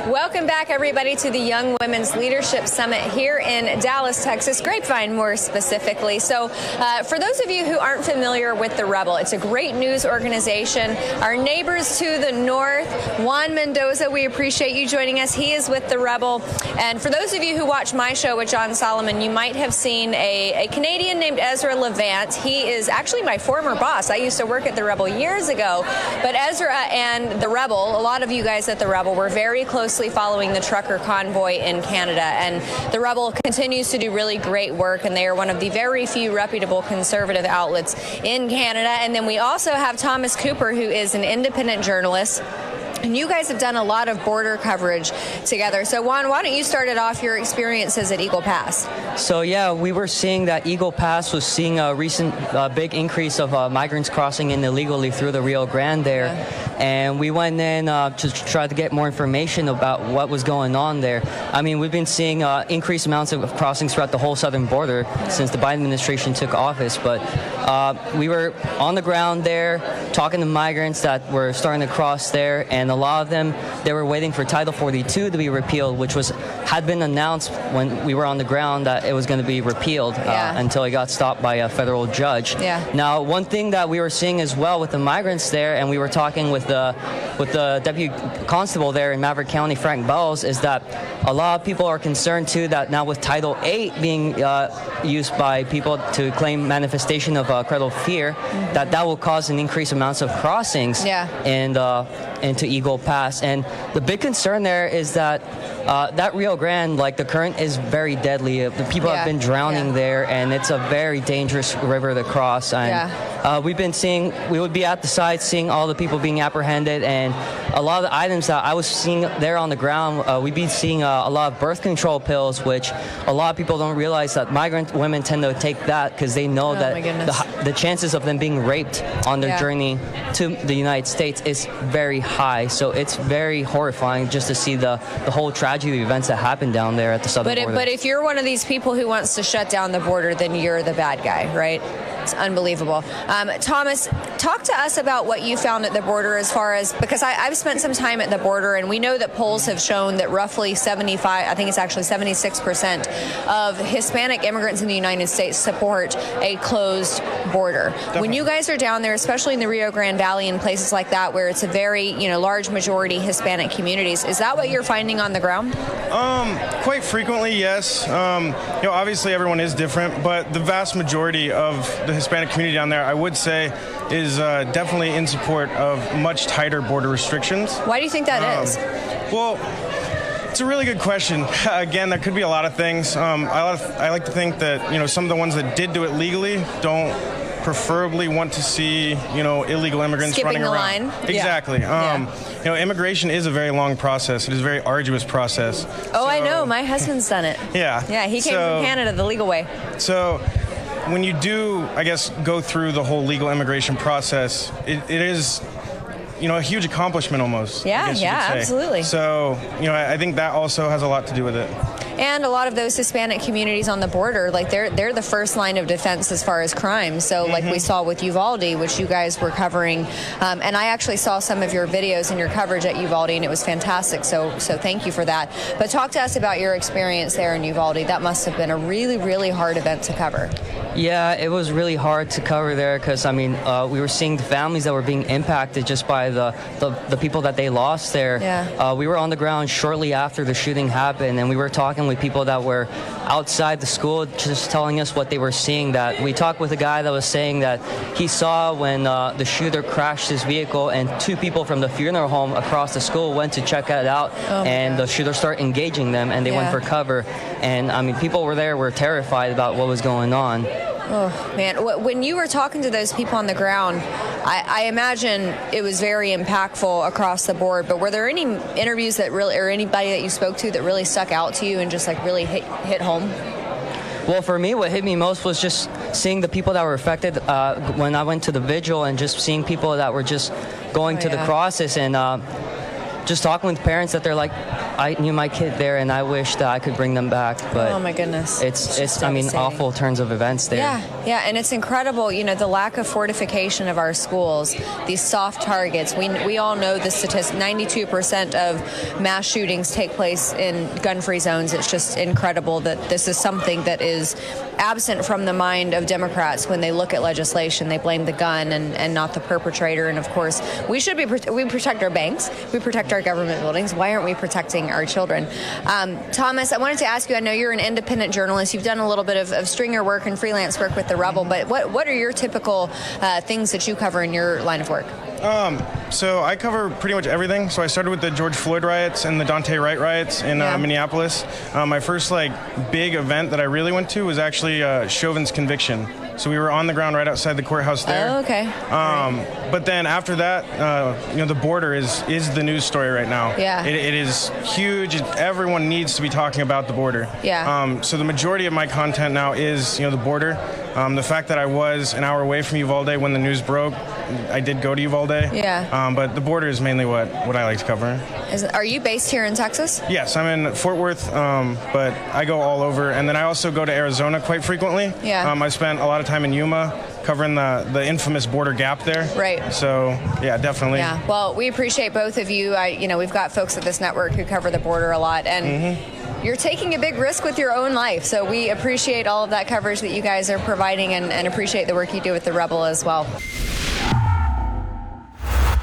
Welcome back, everybody, to the Young Women's Leadership Summit here in Dallas, Texas, Grapevine more specifically. So for those of you who aren't familiar with the Rebel, it's a great news organization. Our neighbors to the north, Juan Mendoza, we appreciate you joining us. He is with the Rebel. And for those of you who watch my show with John Solomon, you might have seen a Canadian named Ezra Levant. He is actually my former boss. I used to work at the Rebel years ago. But Ezra and the Rebel, a lot of you guys at the Rebel, were very closely following the trucker convoy in Canada, and the Rebel continues to do really great work, and they are one of the very few reputable conservative outlets in Canada. And then we also have Thomas Cooper, who is an independent journalist. And you guys have done a lot of border coverage together. So, Juan, why don't you start it off, your experiences at Eagle Pass? So, yeah, we were seeing that Eagle Pass was seeing a recent big increase of migrants crossing in illegally through the Rio Grande there. Yeah. And we went in to try to get more information about what was going on there. I mean, we've been seeing increased amounts of crossings throughout the whole southern border since the Biden administration took office. But we were on the ground there talking to migrants that were starting to cross there, and a lot of them, they were waiting for Title 42 to be repealed, which had been announced when we were on the ground that it was going to be repealed until it got stopped by a federal judge. Yeah. Now, one thing that we were seeing as well with the migrants there, and we were talking with the deputy constable there in Maverick County, Frank Bells, is that a lot of people are concerned too that now with Title 8 being used by people to claim manifestation of credible fear, that will cause an increased amounts of crossings into Eagle Pass. And the big concern there is that that Rio Grande, like the current is very deadly. The people have been drowning there, and it's a very dangerous river to cross. And we would be at the site seeing all the people being apprehended, and a lot of the items that I was seeing there on the ground, we'd be seeing a lot of birth control pills, which a lot of people don't realize that migrant women tend to take that because they know that the chances of them being raped on their journey to the United States is very high. So it's very horrifying just to see the whole tragedy of events that happen down there at the southern border. But if you're one of these people who wants to shut down the border, then you're the bad guy, right? It's unbelievable. Thomas, talk to us about what you found at the border as far as, because I've spent some time at the border, and we know that polls have shown that roughly 76% of Hispanic immigrants in the United States support a closed border. Definitely. When you guys are down there, especially in the Rio Grande Valley and places like that, where it's a very large majority Hispanic communities, is that what you're finding on the ground? Quite frequently, yes. Obviously everyone is different, but the vast majority of the Hispanic community down there, I would say, is definitely in support of much tighter border restrictions. Why do you think that is? Well, it's a really good question. Again, there could be a lot of things. I like to think that some of the ones that did do it legally don't preferably want to see illegal immigrants skipping running around. The line. Exactly. Immigration is a very long process. It is a very arduous process. Oh, I know. My husband's done it. Yeah. Yeah, he came from Canada the legal way. So when you do, I guess, go through the whole legal immigration process, it is a huge accomplishment almost. Yeah, absolutely. So, I think that also has a lot to do with it. And a lot of those Hispanic communities on the border, like they're the first line of defense as far as crime. So like we saw with Uvalde, which you guys were covering, and I actually saw some of your videos and your coverage at Uvalde, and it was fantastic. So thank you for that. But talk to us about your experience there in Uvalde. That must have been a really, really hard event to cover. Yeah, it was really hard to cover there because, we were seeing the families that were being impacted just by the people that they lost there. Yeah. We were on the ground shortly after the shooting happened, and we were talking with people that were outside the school just telling us what they were seeing. That we talked with a guy that was saying that he saw when the shooter crashed his vehicle and two people from the funeral home across the school went to check it out, and the shooter started engaging them, and they went for cover. And, people were terrified about what was going on. Oh, man. When you were talking to those people on the ground, I imagine it was very impactful across the board, but were there any interviews that really, or anybody that you spoke to that really stuck out to you and just really hit home? Well, for me, what hit me most was just seeing the people that were affected when I went to the vigil, and just seeing people that were just going to the crosses, and just talking with parents that they're like, I knew my kid there, and I wish that I could bring them back, but oh my goodness, it's I mean, awful turns of events there. Yeah, and it's incredible, the lack of fortification of our schools, these soft targets. We all know the statistic, 92% of mass shootings take place in gun-free zones. It's just incredible that this is something that is absent from the mind of Democrats when they look at legislation. They blame the gun and not the perpetrator. And of course, we protect our banks, we protect our government buildings. Why aren't we protecting our children? Thomas, I wanted to ask you, I know you're an independent journalist. You've done a little bit of stringer work and freelance work with the Rebel, but what are your typical things that you cover in your line of work? So I cover pretty much everything. So I started with the George Floyd riots and the Daunte Wright riots in Minneapolis. My first big event that I really went to was actually Chauvin's conviction. So we were on the ground right outside the courthouse there. Oh, okay. But then after that, the border is the news story right now. Yeah. It is huge. Everyone needs to be talking about the border. Yeah. So the majority of my content now is the border. The fact that I was an hour away from Uvalde when the news broke, I did go to Uvalde. Yeah. But the border is mainly what I like to cover. Are you based here in Texas? Yes, I'm in Fort Worth, but I go all over. And then I also go to Arizona quite frequently. Yeah. I spent a lot of time in Yuma covering the infamous border gap there. Right. So, yeah, definitely. Yeah. Well, we appreciate both of you. We've got folks at this network who cover the border a lot. And you're taking a big risk with your own life. So we appreciate all of that coverage that you guys are providing and appreciate the work you do with the Rebel as well.